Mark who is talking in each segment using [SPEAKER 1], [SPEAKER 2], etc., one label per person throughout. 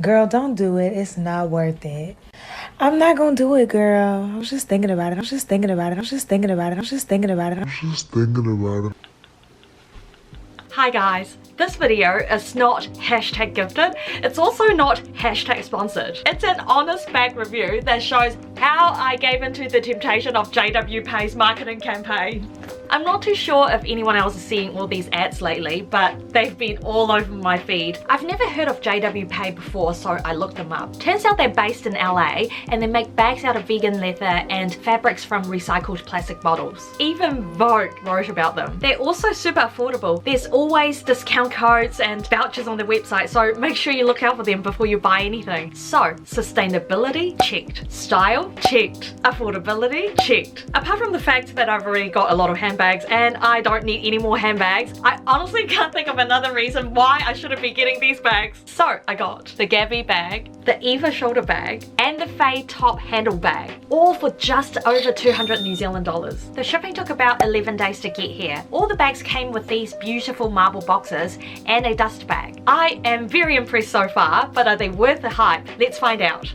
[SPEAKER 1] Girl, don't do it. It's not worth it. I'm not gonna do it, girl. I was just thinking about it. I was just thinking about it. I was just thinking about it. I was just thinking about it. I was just thinking about it.
[SPEAKER 2] Hi guys, this video is not hashtag gifted, it's also not hashtag sponsored. It's an honest bag review that shows how I gave into the temptation of JWPEI's marketing campaign. I'm not too sure if anyone else is seeing all these ads lately, but they've been all over my feed. I've never heard of JWPEI before, so I looked them up. Turns out they're based in LA and they make bags out of vegan leather and fabrics from recycled plastic bottles. Even Vogue wrote about them. They're also super affordable. There's always discount codes and vouchers on their website, so make sure you look out for them before you buy anything. So, sustainability? Checked. Style? Checked. Affordability? Checked. Apart from the fact that I've already got a lot of handbags and I don't need any more handbags, I honestly can't think of another reason why I shouldn't be getting these bags. So I got the Gabby Bag, the EVA Shoulder Bag, and the Fae Top Handle Bag, all for just over 200 New Zealand dollars. The shipping took about 11 days to get here. All the bags came with these beautiful marble boxes and a dust bag. I am very impressed so far, but are they worth the hype? Let's find out.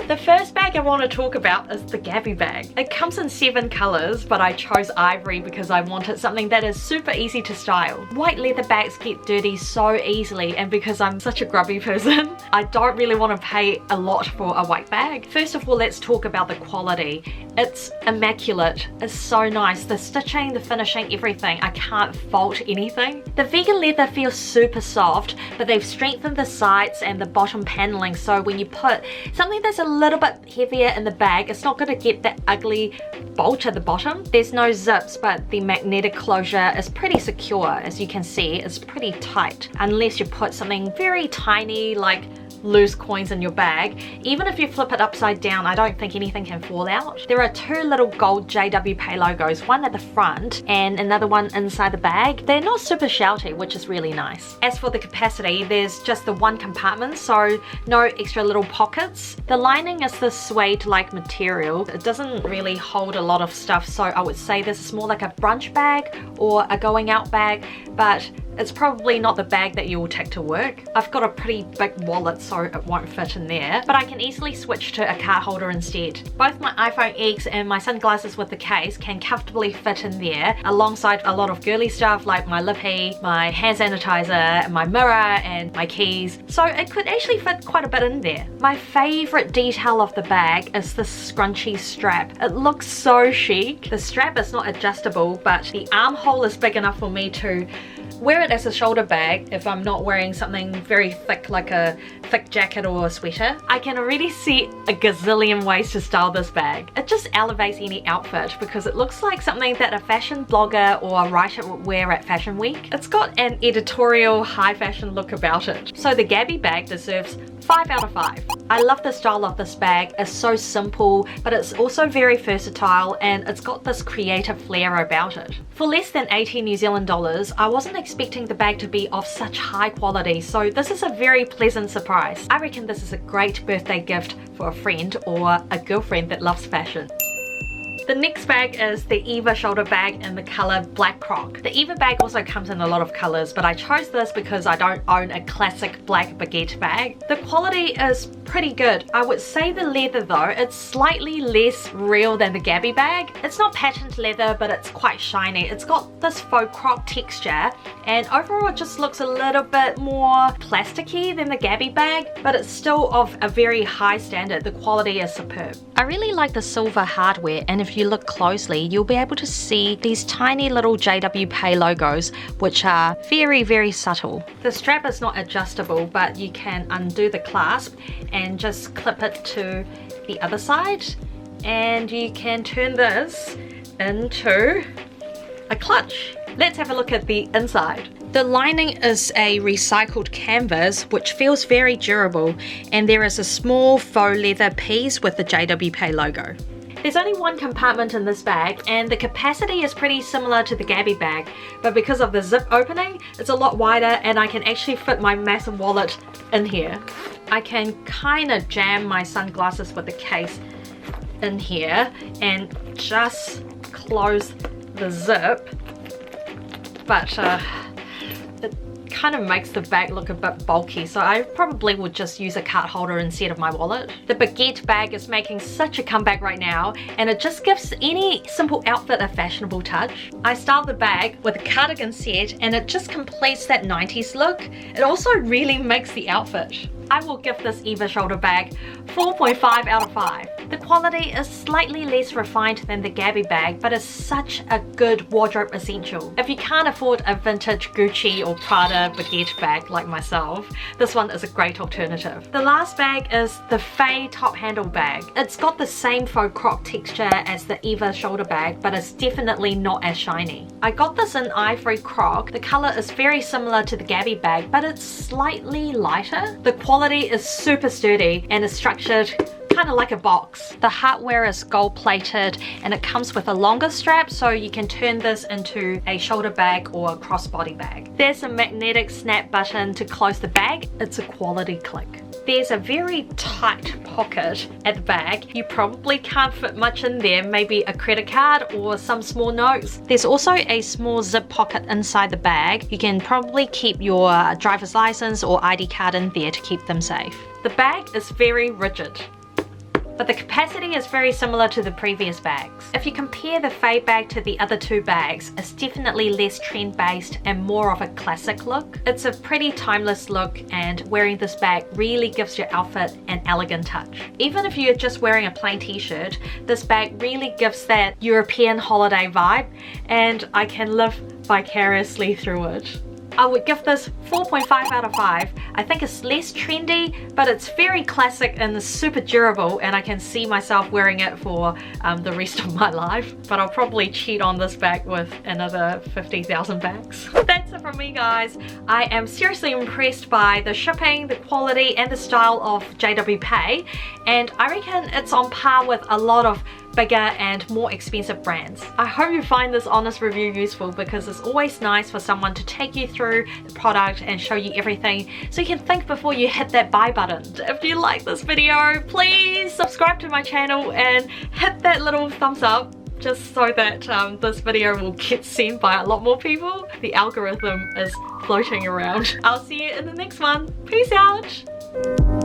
[SPEAKER 2] The first bag I want to talk about is the Gabby Bag. It comes in 7 colours, but I chose ivory because I wanted something that is super easy to style. White leather bags get dirty so easily, and because I'm such a grubby person, I don't really want to pay a lot for a white bag. First of all, let's talk about the quality. It's immaculate. It's so nice. The stitching, the finishing, everything. I can't fault anything. The vegan leather feels super soft, but they've strengthened the sides and the bottom paneling, so when you put something that's a little bit heavier in the bag, it's not going to get that ugly bolt at the bottom. There's no zips, but the magnetic closure is pretty secure. As you can see, it's pretty tight, unless you put something very tiny like loose coins in your bag. Even if you flip it upside down, I don't think anything can fall out. There are 2 little gold JWPEI logos, one at the front and another one inside the bag. They're not super shouty, which is really nice. As for the capacity, there's just the 1 compartment, so no extra little pockets. The lining is this suede-like material. It doesn't really hold a lot of stuff, so I would say this is more like a brunch bag or a going out bag, but it's probably not the bag that you will take to work. I've got a pretty big wallet, so it won't fit in there, but I can easily switch to a card holder instead. Both my iPhone X and my sunglasses with the case can comfortably fit in there, alongside a lot of girly stuff like my lippy, my hand sanitizer, my mirror, and my keys. So it could actually fit quite a bit in there. My favourite detail of the bag is this scrunchy strap. It looks so chic. The strap is not adjustable, but the armhole is big enough for me to wear it as a shoulder bag if I'm not wearing something very thick like a thick jacket or a sweater. I can already see a gazillion ways to style this bag. It just elevates any outfit because it looks like something that a fashion blogger or a writer would wear at Fashion Week. It's got an editorial high fashion look about it. So the Gabby Bag deserves 5 out of 5. I love the style of this bag. It's so simple, but it's also very versatile and it's got this creative flair about it. For less than 80 New Zealand dollars, I wasn't expecting the bag to be of such high quality, so this is a very pleasant surprise. I reckon this is a great birthday gift for a friend or a girlfriend that loves fashion. The next bag is the EVA Shoulder Bag in the colour Black Croc. The EVA bag also comes in a lot of colours, but I chose this because I don't own a classic black baguette bag. The quality is pretty good. I would say the leather though, it's slightly less real than the Gabby Bag. It's not patent leather, but it's quite shiny. It's got this faux croc texture, and overall it just looks a little bit more plasticky than the Gabby Bag, but it's still of a very high standard. The quality is superb. I really like the silver hardware, and if you look closely, you'll be able to see these tiny little JWPEI logos, which are very, very subtle. The strap is not adjustable, but you can undo the clasp and just clip it to the other side, and you can turn this into a clutch. Let's have a look at the inside. The lining is a recycled canvas, which feels very durable, and there is a small faux leather piece with the JWPEI logo. There's only 1 compartment in this bag, and the capacity is pretty similar to the Gabby Bag, but because of the zip opening, it's a lot wider and I can actually fit my massive wallet in here. I can kind of jam my sunglasses with the case in here and just close the zip, but it kind of makes the bag look a bit bulky, so I probably would just use a card holder instead of my wallet. The baguette bag is making such a comeback right now, and it just gives any simple outfit a fashionable touch. I style the bag with a cardigan set, and it just completes that 90s look. It also really makes the outfit. I will give this EVA shoulder bag 4.5 out of 5. The quality is slightly less refined than the Gabby bag, but is such a good wardrobe essential. If you can't afford a vintage Gucci or Prada baguette bag like myself, this one is a great alternative. The last bag is the Fae Top Handle Bag. It's got the same faux croc texture as the EVA shoulder bag, but it's definitely not as shiny. I got this in ivory croc. The color is very similar to the Gabby bag, but it's slightly lighter. The quality is super sturdy and is structured kind of like a box. The hardware is gold plated and it comes with a longer strap, so you can turn this into a shoulder bag or a crossbody bag. There's a magnetic snap button to close the bag. It's a quality click. There's a very tight pocket at the bag. You probably can't fit much in there, maybe a credit card or some small notes. There's also a small zip pocket inside the bag. You can probably keep your driver's license or ID card in there to keep them safe. The bag is very rigid, but the capacity is very similar to the previous bags. If you compare the Fae bag to the other two bags, it's definitely less trend-based and more of a classic look. It's a pretty timeless look, and wearing this bag really gives your outfit an elegant touch. Even if you're just wearing a plain t-shirt, this bag really gives that European holiday vibe, and I can live vicariously through it. I would give this 4.5 out of 5. I think it's less trendy, but it's very classic and super durable, and I can see myself wearing it for the rest of my life. But I'll probably cheat on this bag with another 50,000 bags. That's it from me, guys. I am seriously impressed by the shipping, the quality, and the style of JWPEI, and I reckon it's on par with a lot of bigger and more expensive brands. I hope you find this honest review useful, because it's always nice for someone to take you through the product and show you everything so you can think before you hit that buy button. If you like this video, please subscribe to my channel and hit that little thumbs up, just so that this video will get seen by a lot more people. The algorithm is floating around. I'll see you in the next one. Peace out!